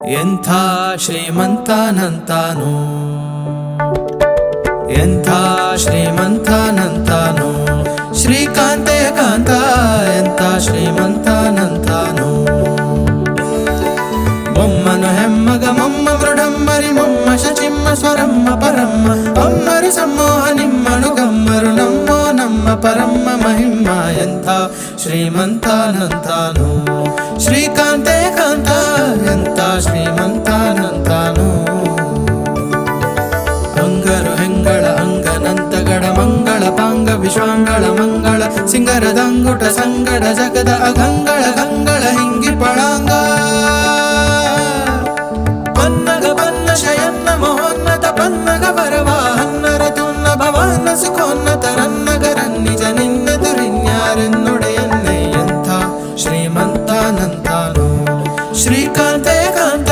ಎಂಥ ಶ್ರೀಮಂತನಂತಾನು, ಎಂಥ ಶ್ರೀಮಂತನಂತಾನು, ಶ್ರೀಕಾಂತೆ ಕಾಂತ ಎಂಥ ಶ್ರೀಮಂತನಂತಾನು. ಮೊಮ್ಮನು ಹೆಮ್ಮಗ ಮೊಮ್ಮ ಮೃಡಮ್ಮರಿ ಮೊಮ್ಮ ಶಚಿಮ್ಮ ಸ್ವರಮ್ಮ ಪರಮ್ಮ ಅಮ್ಮರು ಸಮ್ಮೋಹ ನಿಮ್ಮನು ಗಮ್ಮರು ನಮ್ಮೋ ನಮ್ಮ ಪರಮ್ಮ ಮಹಿಮ್ಮ. ಎಂಥ ಶ್ರೀಮಂತನಂತಾನು, ಶ್ರೀಕಾಂತೆ ಕಾಂತ ಎಂಥ ಶ್ರೀಮಂತನಂತಾನು. ಅಂಗರು ಹೆಂಗಳ ಅಂಗನಂತಗಡ ಮಂಗಳ ಪಾಂಗ ವಿಶ್ವಾಂಗಳ ಮಂಗಳ ಸಿಂಗರದಂಗುಟ ಸಂಗಡ ಜಗದ ಅಗಂಗಳ